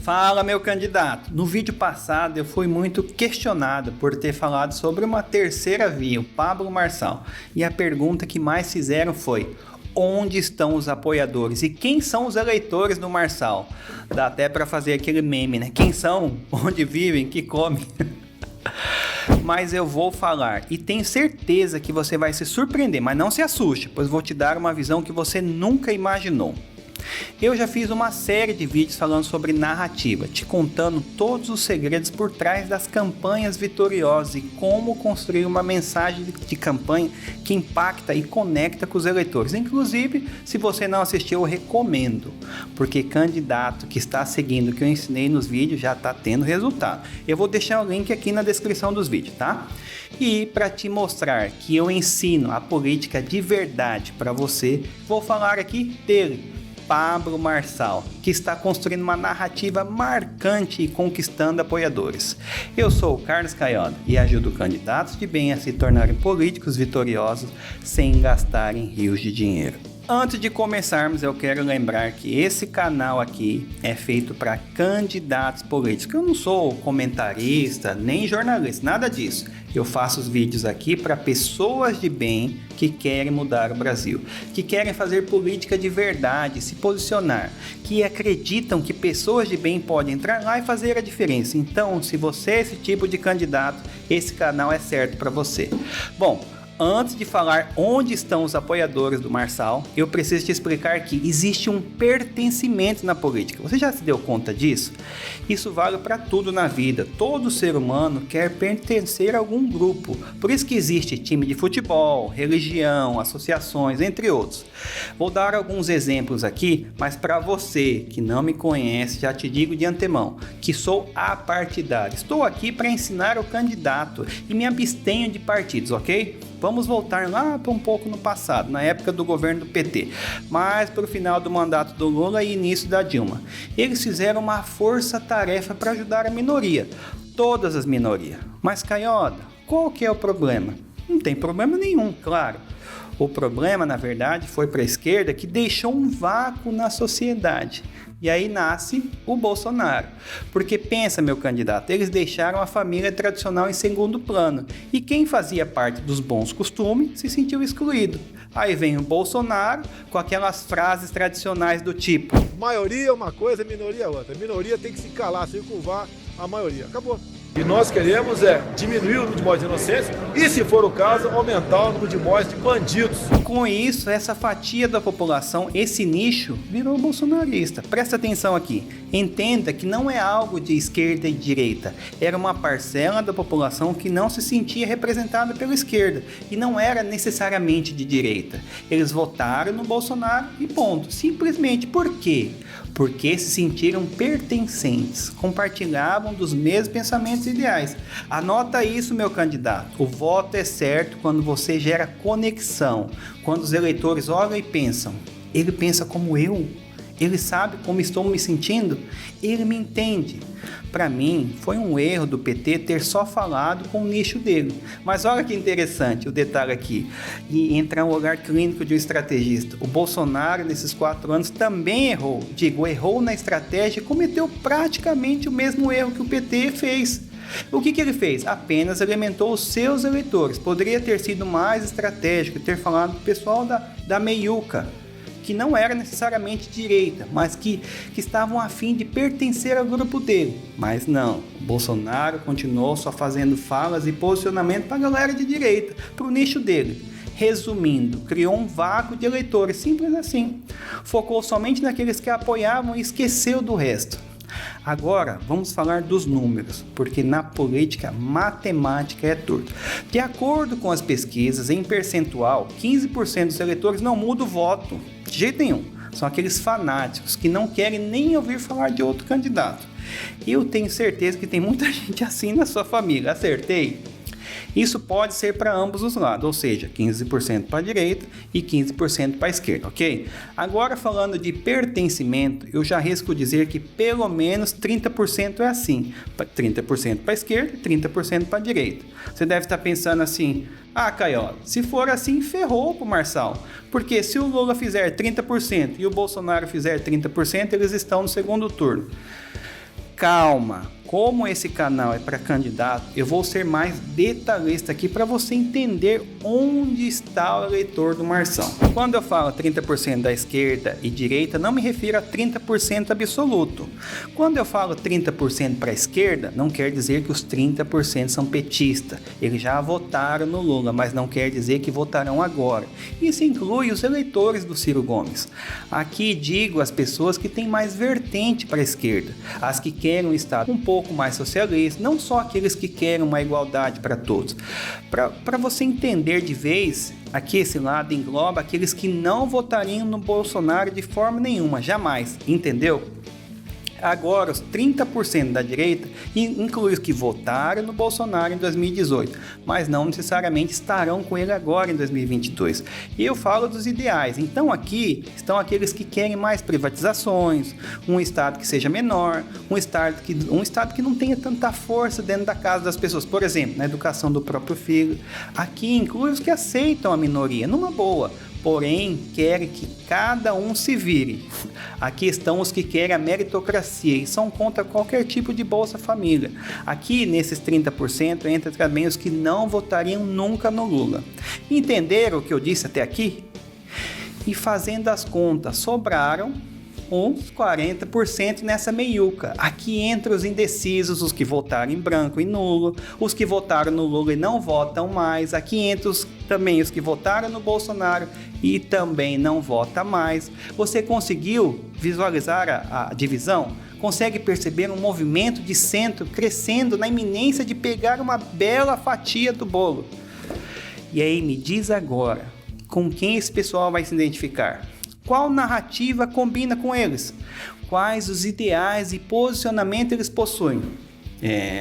Fala, meu candidato. No vídeo passado eu fui muito questionado por ter falado sobre uma terceira via, o Pablo Marçal. E a pergunta que mais fizeram foi: onde estão os apoiadores? E quem são os eleitores do Marçal? Dá até para fazer aquele meme, né? Quem são? Onde vivem? Que comem? Mas eu vou falar e tenho certeza que você vai se surpreender, mas não se assuste, pois vou te dar uma visão que você nunca imaginou. Eu já fiz uma série de vídeos falando sobre narrativa, te contando todos os segredos por trás das campanhas vitoriosas e como construir uma mensagem de campanha que impacta e conecta com os eleitores. Inclusive, se você não assistiu, eu recomendo, porque candidato que está seguindo o que eu ensinei nos vídeos já está tendo resultado. Eu vou deixar o link aqui na descrição dos vídeos, tá? E para te mostrar que eu ensino a política de verdade para você, vou falar aqui dele, Pablo Marçal, que está construindo uma narrativa marcante e conquistando apoiadores. Eu sou o Carlos Caioda e ajudo candidatos de bem a se tornarem políticos vitoriosos sem gastarem rios de dinheiro. Antes de começarmos, eu quero lembrar que esse canal aqui é feito para candidatos políticos. Eu não sou comentarista, nem jornalista, nada disso. Eu faço os vídeos aqui para pessoas de bem que querem mudar o Brasil, que querem fazer política de verdade, se posicionar, que acreditam que pessoas de bem podem entrar lá e fazer a diferença. Então, se você é esse tipo de candidato, esse canal é certo para você. Bom, antes de falar onde estão os apoiadores do Marçal, eu preciso te explicar que existe um pertencimento na política. Você já se deu conta disso? Isso vale para tudo na vida. Todo ser humano quer pertencer a algum grupo. Por isso que existe time de futebol, religião, associações, entre outros. Vou dar alguns exemplos aqui, mas para você que não me conhece, já te digo de antemão que sou apartidário. Estou aqui para ensinar o candidato e me abstenho de partidos, ok? Vamos voltar lá para um pouco no passado, na época do governo do PT, mas para o final do mandato do Lula e início da Dilma. Eles fizeram uma força-tarefa para ajudar a minoria, todas as minorias. Mas, Caioda, qual que é o problema? Não tem problema nenhum, claro. O problema, na verdade, foi para a esquerda que deixou um vácuo na sociedade. E aí nasce o Bolsonaro. Porque pensa, meu candidato, eles deixaram a família tradicional em segundo plano. E quem fazia parte dos bons costumes se sentiu excluído. Aí vem o Bolsonaro com aquelas frases tradicionais do tipo: maioria é uma coisa, minoria é outra. A minoria tem que se calar, se curvar a maioria. Acabou. E nós queremos diminuir o número de mortes inocentes e, se for o caso, aumentar o número de mortes de bandidos. Com isso, essa fatia da população, esse nicho, virou bolsonarista. Presta atenção aqui. Entenda que não é algo de esquerda e direita. Era uma parcela da população que não se sentia representada pela esquerda e não era necessariamente de direita. Eles votaram no Bolsonaro e ponto. Simplesmente por quê? Porque se sentiram pertencentes, compartilhavam dos mesmos pensamentos e ideais. Anota isso, meu candidato. O voto é certo quando você gera conexão. Quando os eleitores olham e pensam: ele pensa como eu? Ele sabe como estou me sentindo? Ele me entende. Para mim, foi um erro do PT ter só falado com o nicho dele. Mas olha que interessante o detalhe aqui. E entra um olhar clínico de um estrategista. O Bolsonaro, nesses 4 anos, também errou. Errou na estratégia e cometeu praticamente o mesmo erro que o PT fez. O que ele fez? Apenas alimentou os seus eleitores. Poderia ter sido mais estratégico, ter falado do pessoal da meiuca, que não era necessariamente direita, mas que estavam a fim de pertencer ao grupo dele. Mas não, o Bolsonaro continuou só fazendo falas e posicionamento para a galera de direita, para o nicho dele. Resumindo, criou um vácuo de eleitores, simples assim. Focou somente naqueles que apoiavam e esqueceu do resto. Agora, vamos falar dos números, porque na política, matemática é tudo. De acordo com as pesquisas, em percentual, 15% dos eleitores não mudam o voto, de jeito nenhum. São aqueles fanáticos que não querem nem ouvir falar de outro candidato. Eu tenho certeza que tem muita gente assim na sua família, acertei? Isso pode ser para ambos os lados, ou seja, 15% para a direita e 15% para a esquerda, ok? Agora, falando de pertencimento, eu já arrisco dizer que pelo menos 30% é assim, 30% para a esquerda e 30% para a direita. Você deve estar pensando assim: ah, Caiola, se for assim, ferrou pro Marçal, porque se o Lula fizer 30% e o Bolsonaro fizer 30%, eles estão no segundo turno. calma. Como esse canal é para candidato, eu vou ser mais detalhista aqui para você entender onde está o eleitor do Marção. Quando eu falo 30% da esquerda e direita, não me refiro a 30% absoluto. Quando eu falo 30% para a esquerda, não quer dizer que os 30% são petistas. Eles já votaram no Lula, mas não quer dizer que votarão agora. Isso inclui os eleitores do Ciro Gomes. Aqui digo as pessoas que têm mais vertente para a esquerda, as que querem um Estado um pouco mais socialista, não só aqueles que querem uma igualdade para todos. Para você entender de vez, aqui esse lado engloba aqueles que não votariam no Bolsonaro de forma nenhuma, jamais, entendeu? Agora, os 30% da direita inclui os que votaram no Bolsonaro em 2018, mas não necessariamente estarão com ele agora em 2022. E eu falo dos ideais. Então aqui estão aqueles que querem mais privatizações, um Estado que seja menor, um Estado que não tenha tanta força dentro da casa das pessoas. Por exemplo, na educação do próprio filho. Aqui inclui os que aceitam a minoria, numa boa. Porém, querem que cada um se vire. Aqui estão os que querem a meritocracia e são contra qualquer tipo de Bolsa Família. Aqui, nesses 30%, entra também os que não votariam nunca no Lula. Entenderam o que eu disse até aqui? E fazendo as contas, sobraram uns 40% nessa meiuca. Aqui entra os indecisos, os que votaram em branco e nulo, os que votaram no Lula e não votam mais. Aqui entra também os que votaram no Bolsonaro e também não votam mais. Você conseguiu visualizar a divisão? Consegue perceber um movimento de centro crescendo na iminência de pegar uma bela fatia do bolo? E aí me diz agora, com quem esse pessoal vai se identificar? Qual narrativa combina com eles? Quais os ideais e posicionamento eles possuem?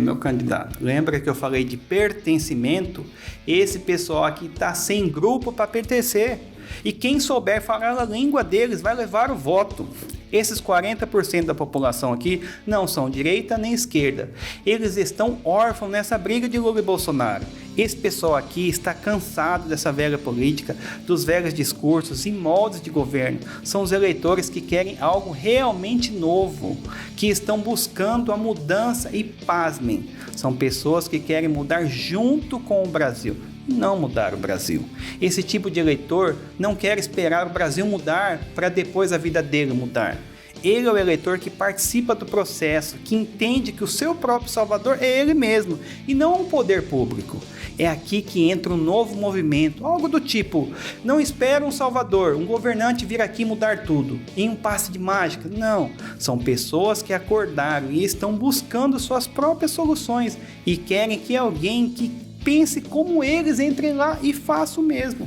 Meu candidato, lembra que eu falei de pertencimento? Esse pessoal aqui está sem grupo para pertencer. E quem souber falar a língua deles vai levar o voto. Esses 40% da população aqui não são direita nem esquerda. Eles estão órfãos nessa briga de Lula e Bolsonaro. Esse pessoal aqui está cansado dessa velha política, dos velhos discursos e moldes de governo. São os eleitores que querem algo realmente novo, que estão buscando a mudança e, pasmem, são pessoas que querem mudar junto com o Brasil. Não mudar o Brasil. Esse tipo de eleitor não quer esperar o Brasil mudar para depois a vida dele mudar. Ele é o eleitor que participa do processo, que entende que o seu próprio salvador é ele mesmo e não o poder público. É aqui que entra um novo movimento, algo do tipo, não espera um salvador, um governante vir aqui mudar tudo, em um passe de mágica. Não, são pessoas que acordaram e estão buscando suas próprias soluções e querem que alguém que pense como eles, entre lá e faça o mesmo.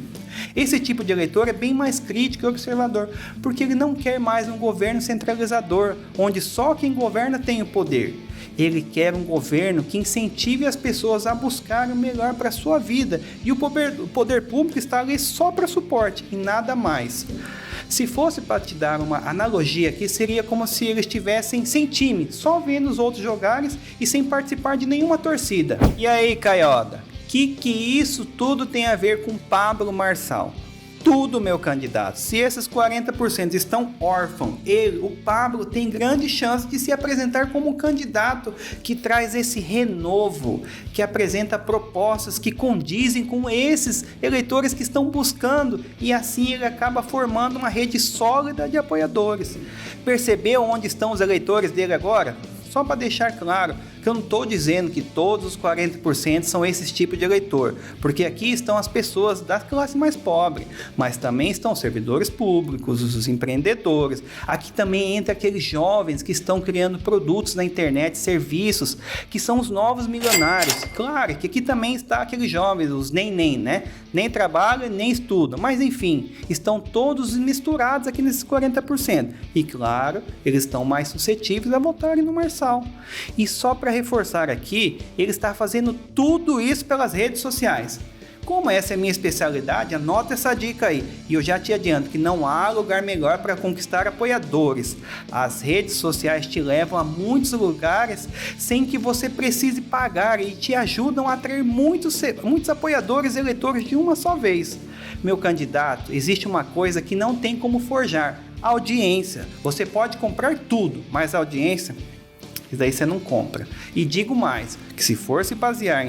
Esse tipo de eleitor é bem mais crítico e observador, porque ele não quer mais um governo centralizador, onde só quem governa tem o poder. Ele quer um governo que incentive as pessoas a buscarem o melhor para a sua vida, e o poder público está ali só para suporte e nada mais. Se fosse para te dar uma analogia aqui, seria como se eles estivessem sem time, só vendo os outros jogarem e sem participar de nenhuma torcida. E aí, Caioda? Que isso tudo tem a ver com Pablo Marçal? Tudo, meu candidato. Se esses 40% estão órfãos, o Pablo tem grande chance de se apresentar como um candidato que traz esse renovo, que apresenta propostas que condizem com esses eleitores que estão buscando, e assim ele acaba formando uma rede sólida de apoiadores. Percebeu onde estão os eleitores dele agora? Só para deixar claro que eu não estou dizendo que todos os 40% são esse tipo de eleitor, porque aqui estão as pessoas da classe mais pobre, mas também estão os servidores públicos, os empreendedores. Aqui também entra aqueles jovens que estão criando produtos na internet, serviços, que são os novos milionários. Claro que aqui também está aqueles jovens, os nem, né? Nem trabalham, nem estudam, mas enfim, estão todos misturados aqui nesses 40%. E claro, eles estão mais suscetíveis a votarem no Marçal. E só para reforçar aqui, ele está fazendo tudo isso pelas redes sociais. Como essa é a minha especialidade, anota essa dica aí. E eu já te adianto que não há lugar melhor para conquistar apoiadores. As redes sociais te levam a muitos lugares sem que você precise pagar e te ajudam a atrair muitos apoiadores e eleitores de uma só vez. Meu candidato, existe uma coisa que não tem como forjar: audiência. Você pode comprar tudo, mas a audiência isso daí você não compra. E digo mais, que se for se basear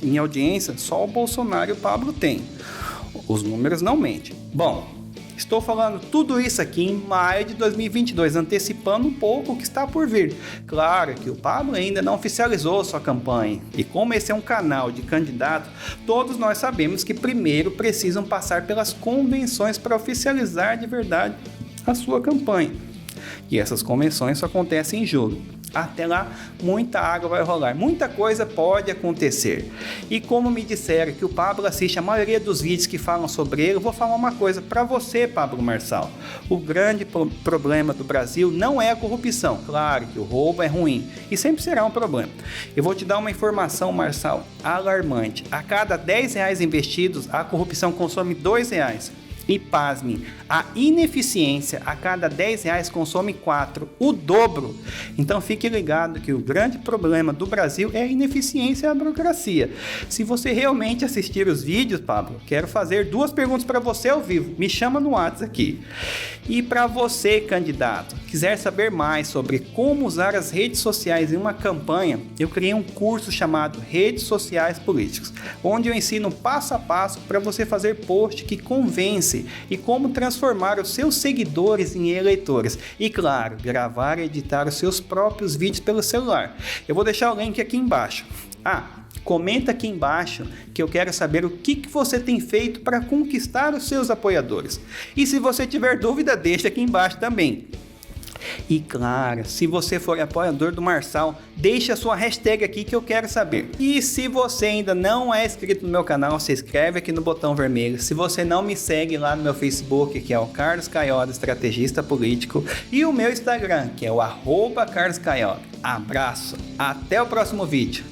em audiência, só o Bolsonaro e o Pablo tem. Os números não mentem. Bom, estou falando tudo isso aqui em maio de 2022, antecipando um pouco o que está por vir. Claro que o Pablo ainda não oficializou sua campanha. E como esse é um canal de candidato, todos nós sabemos que primeiro precisam passar pelas convenções para oficializar de verdade a sua campanha. E essas convenções só acontecem em julho. Até lá, muita água vai rolar, muita coisa pode acontecer. E como me disseram que o Pablo assiste a maioria dos vídeos que falam sobre ele, eu vou falar uma coisa para você, Pablo Marçal. O grande problema do Brasil não é a corrupção. Claro que o roubo é ruim e sempre será um problema. Eu vou te dar uma informação, Marçal, alarmante. A cada R$10 investidos, a corrupção consome R$2. E pasme, a ineficiência a cada R$10 consome 4, o dobro. Então fique ligado que o grande problema do Brasil é a ineficiência e a burocracia. Se você realmente assistir os vídeos, Pablo, quero fazer 2 perguntas para você ao vivo. Me chama no WhatsApp aqui. E para você, candidato, quiser saber mais sobre como usar as redes sociais em uma campanha, eu criei um curso chamado Redes Sociais Políticas, onde eu ensino passo a passo para você fazer post que convence e como transformar os seus seguidores em eleitores. E claro, gravar e editar os seus próprios vídeos pelo celular. Eu vou deixar o link aqui embaixo. Comenta aqui embaixo que eu quero saber o que você tem feito para conquistar os seus apoiadores. E se você tiver dúvida, deixa aqui embaixo também. E claro, se você for apoiador do Marçal, deixa a sua hashtag aqui que eu quero saber. E se você ainda não é inscrito no meu canal, se inscreve aqui no botão vermelho. Se você não me segue lá no meu Facebook, que é o Carlos Caioli, estrategista político, e o meu Instagram, que é o @CarlosCaioli. Abraço, até o próximo vídeo.